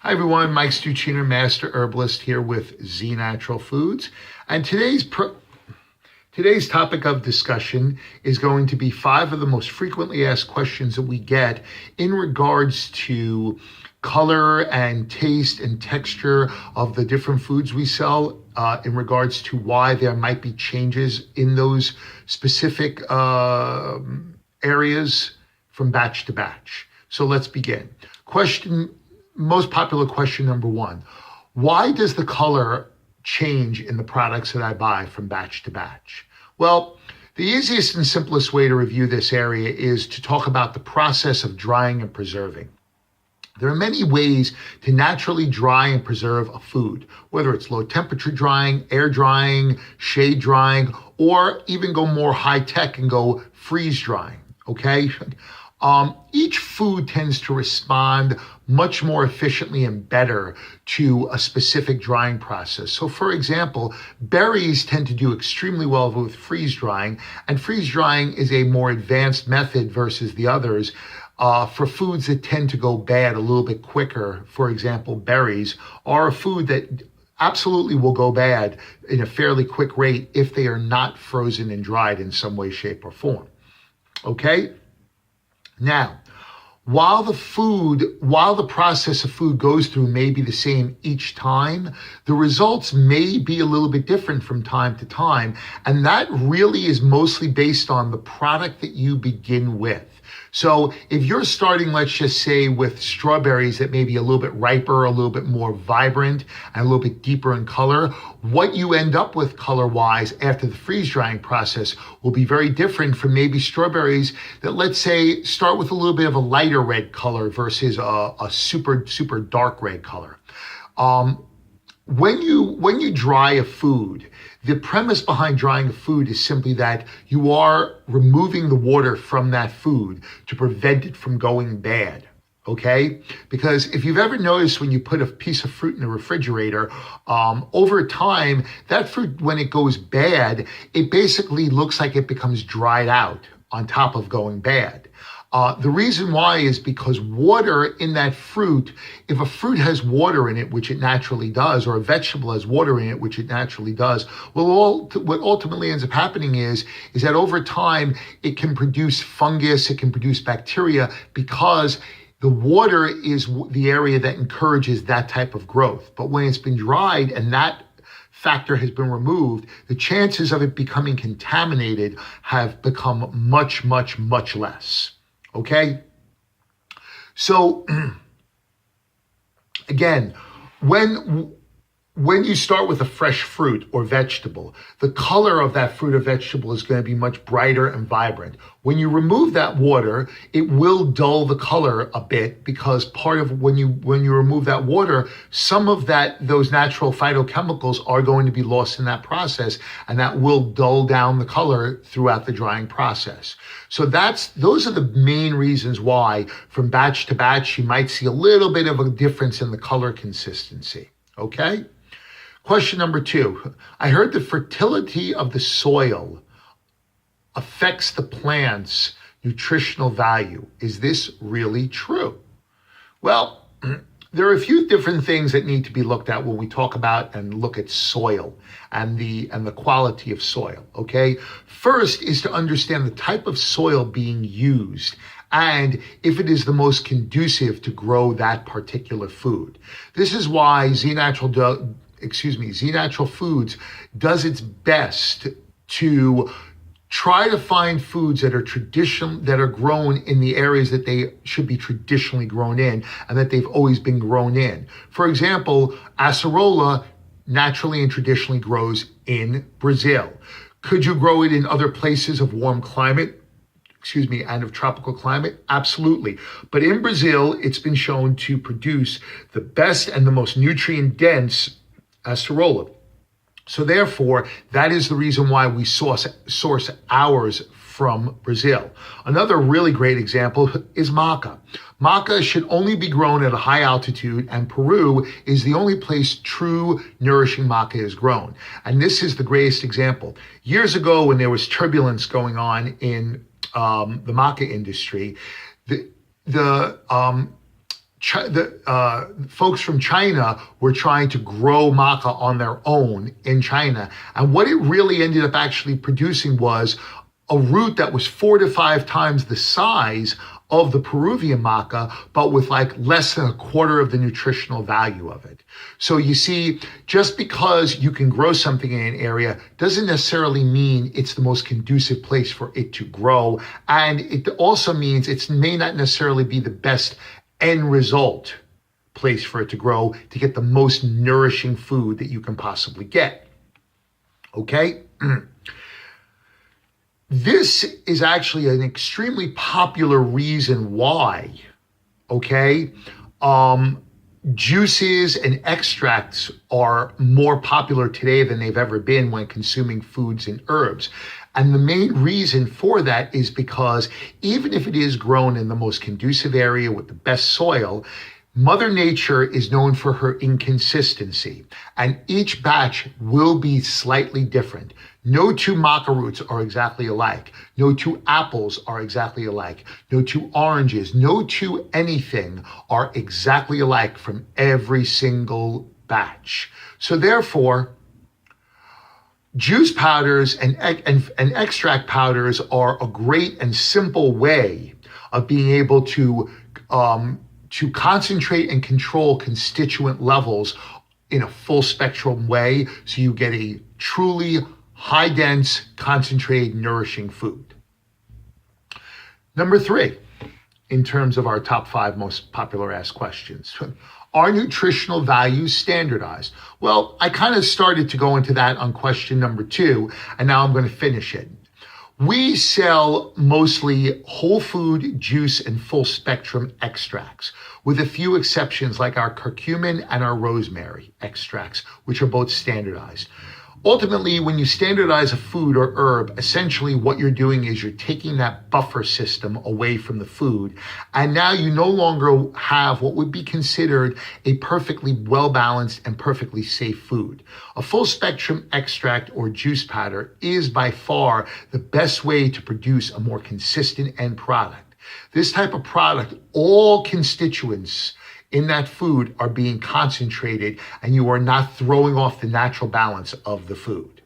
Hi everyone, Mike Stuchiner, Master Herbalist here with Z Natural Foods. And today's topic of discussion is going to be 5 of the most frequently asked questions that we get in regards to color and taste and texture of the different foods we sell, in regards to why there might be changes in those specific areas from batch to batch. So let's begin. Most popular question number 1, why does the color change in the products that I buy from batch to batch? Well, the easiest and simplest way to review this area is to talk about the process of drying and preserving. There are many ways to naturally dry and preserve a food, whether it's low temperature drying, air drying, shade drying, or even go more high tech and go freeze drying, okay? Each food tends to respond much more efficiently and better to a specific drying process. So for example, berries tend to do extremely well with freeze drying, and freeze drying is a more advanced method versus the others. For foods that tend to go bad a little bit quicker, for example, berries are a food that absolutely will go bad in a fairly quick rate if they are not frozen and dried in some way, shape, or form. Okay? Now, while the process of food goes through may be the same each time, the results may be a little bit different from time to time. And that really is mostly based on the product that you begin with. So if you're starting, let's just say, with strawberries that may be a little bit riper, a little bit more vibrant, and a little bit deeper in color, what you end up with color-wise after the freeze drying process will be very different from maybe strawberries that, let's say, start with a little bit of a lighter red color versus a super, super dark red color. When you dry a food, the premise behind drying a food is simply that you are removing the water from that food to prevent it from going bad, okay? Because if you've ever noticed when you put a piece of fruit in the refrigerator, over time, that fruit, when it goes bad, it basically looks like it becomes dried out on top of going bad. The reason why is because water in that fruit, if a fruit has water in it, which it naturally does, or a vegetable has water in it, which it naturally does, well, what ultimately ends up happening is that over time, it can produce fungus, it can produce bacteria, because the water is the area that encourages that type of growth. But when it's been dried and that factor has been removed, the chances of it becoming contaminated have become much, much, much less. Okay, so again, when you start with a fresh fruit or vegetable, the color of that fruit or vegetable is going to be much brighter and vibrant. When you remove that water, it will dull the color a bit, because part of when you remove that water, some of those natural phytochemicals are going to be lost in that process, and that will dull down the color throughout the drying process. So those are the main reasons why from batch to batch you might see a little bit of a difference in the color consistency. Okay? Question number 2, I heard the fertility of the soil affects the plant's nutritional value. Is this really true? Well, there are a few different things that need to be looked at when we talk about and look at soil and the quality of soil, okay? First is to understand the type of soil being used and if it is the most conducive to grow that particular food. This is why Z Natural Foods does its best to try to find foods that are grown in the areas that they should be traditionally grown in and that they've always been grown in. For example, acerola naturally and traditionally grows in Brazil. Could you grow it in other places of warm climate? And of tropical climate? Absolutely. But in Brazil, it's been shown to produce the best and the most nutrient-dense acerola. So therefore, that is the reason why we source ours from Brazil. Another really great example is maca. Maca should only be grown at a high altitude, and Peru is the only place true nourishing maca is grown. And this is the greatest example. Years ago, when there was turbulence going on in the maca industry, the folks from China were trying to grow maca on their own in China. And what it really ended up actually producing was a root that was 4 to 5 times the size of the Peruvian maca, but with like less than a quarter of the nutritional value of it. So you see, just because you can grow something in an area doesn't necessarily mean it's the most conducive place for it to grow. And it also means it may not necessarily be the best end result place for it to grow to get the most nourishing food that you can possibly get. Okay? This is actually an extremely popular reason why, okay, juices and extracts are more popular today than they've ever been when consuming foods and herbs. And the main reason for that is because even if it is grown in the most conducive area with the best soil, Mother Nature is known for her inconsistency, and each batch will be slightly different. No two maca roots are exactly alike. No two apples are exactly alike. No two oranges, no two anything are exactly alike from every single batch. So therefore, juice powders and extract powders are a great and simple way of being able to concentrate and control constituent levels in a full spectrum way, so you get a truly high dense, concentrated, nourishing food. Number 3, in terms of our top 5 most popular asked questions. Are nutritional values standardized? Well, I kind of started to go into that on question number 2, and now I'm going to finish it. We sell mostly whole food, juice, and full spectrum extracts, with a few exceptions like our curcumin and our rosemary extracts, which are both standardized. Ultimately, when you standardize a food or herb, essentially what you're doing is you're taking that buffer system away from the food, and now you no longer have what would be considered a perfectly well-balanced and perfectly safe food. A full spectrum extract or juice powder is by far the best way to produce a more consistent end product. This type of product, all constituents in that food are being concentrated, and you are not throwing off the natural balance of the food.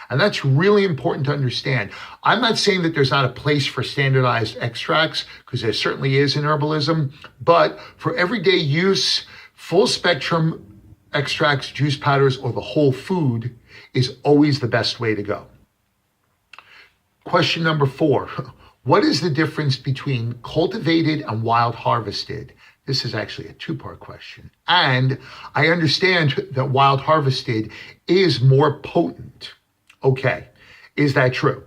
And that's really important to understand. I'm not saying that there's not a place for standardized extracts, because there certainly is in herbalism, but for everyday use, full spectrum extracts, juice powders, or the whole food is always the best way to go. Question number 4. What is the difference between cultivated and wild harvested? This is actually a 2-part question. And I understand that wild harvested is more potent. Okay, is that true?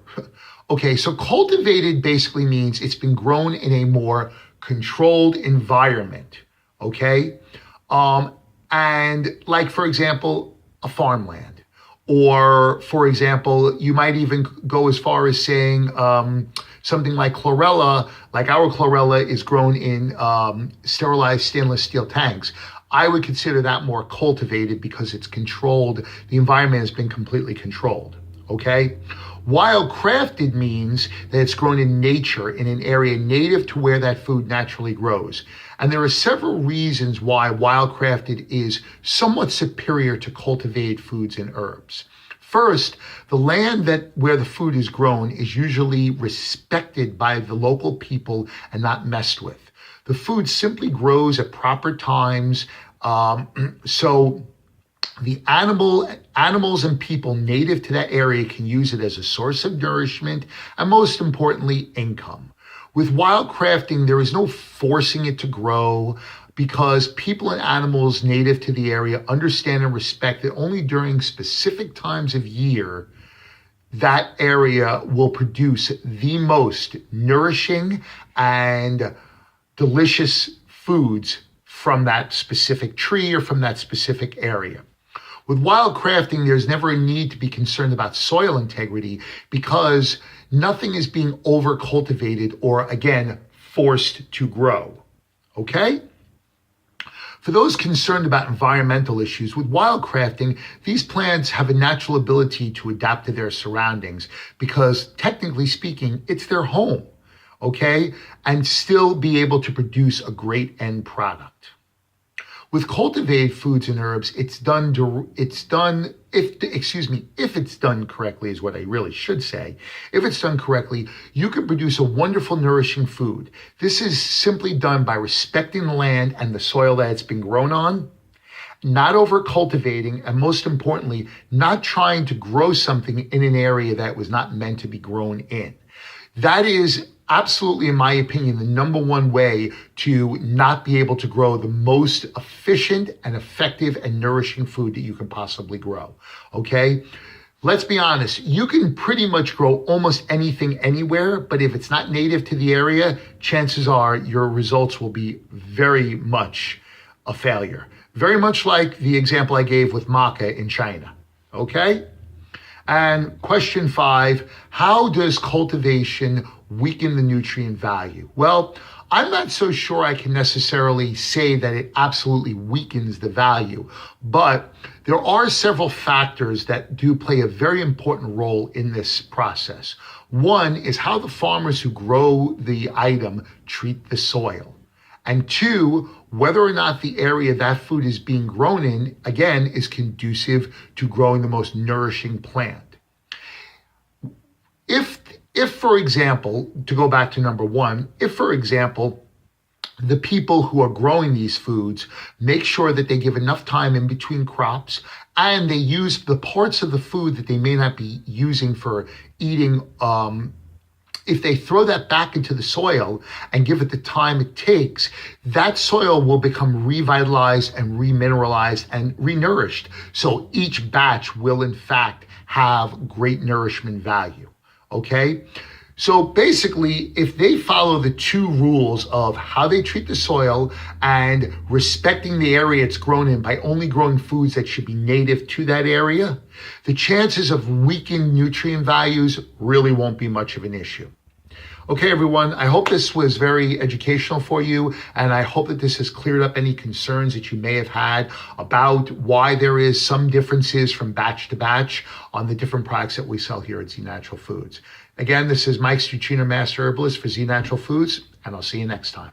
Okay, so cultivated basically means it's been grown in a more controlled environment, okay? And like, for example, a farmland. Or, for example, you might even go as far as saying something like chlorella, like our chlorella is grown in sterilized stainless steel tanks. I would consider that more cultivated because it's controlled. The environment has been completely controlled, okay? Wild crafted means that it's grown in nature in an area native to where that food naturally grows. And there are several reasons why wild crafted is somewhat superior to cultivated foods and herbs. First, the land where the food is grown is usually respected by the local people and not messed with. The food simply grows at proper times, so the animals and people native to that area can use it as a source of nourishment and, most importantly, income. With wild crafting, there is no forcing it to grow, because people and animals native to the area understand and respect that only during specific times of year that area will produce the most nourishing and delicious foods from that specific tree or from that specific area. With wild crafting, there's never a need to be concerned about soil integrity, because nothing is being over-cultivated or, again, forced to grow, okay? For those concerned about environmental issues, with wild crafting, these plants have a natural ability to adapt to their surroundings because, technically speaking, it's their home, okay? And still be able to produce a great end product. With cultivated foods and herbs, if it's done correctly is what I really should say. If it's done correctly, you can produce a wonderful, nourishing food. This is simply done by respecting the land and the soil that it's been grown on, not over cultivating, and most importantly, not trying to grow something in an area that was not meant to be grown in. That is absolutely, in my opinion, the number one way to not be able to grow the most efficient and effective and nourishing food that you can possibly grow. Okay? Let's be honest, you can pretty much grow almost anything anywhere, but if it's not native to the area, chances are your results will be very much a failure. Very much like the example I gave with maca in China. Okay? And question 5, how does cultivation weaken the nutrient value? Well, I'm not so sure I can necessarily say that it absolutely weakens the value, but there are several factors that do play a very important role in this process. One is how the farmers who grow the item treat the soil. And 2, whether or not the area that food is being grown in, again, is conducive to growing the most nourishing plant. If, for example, to go back to number 1, if, for example, the people who are growing these foods make sure that they give enough time in between crops and they use the parts of the food that they may not be using for eating, if they throw that back into the soil and give it the time it takes, that soil will become revitalized and remineralized and renourished. So each batch will, in fact, have great nourishment value. Okay? So basically, if they follow the 2 rules of how they treat the soil and respecting the area it's grown in by only growing foods that should be native to that area, the chances of weakened nutrient values really won't be much of an issue. Okay, everyone, I hope this was very educational for you, and I hope that this has cleared up any concerns that you may have had about why there is some differences from batch to batch on the different products that we sell here at Z Natural Foods. Again, this is Mike Strucino, Master Herbalist for Z Natural Foods, and I'll see you next time.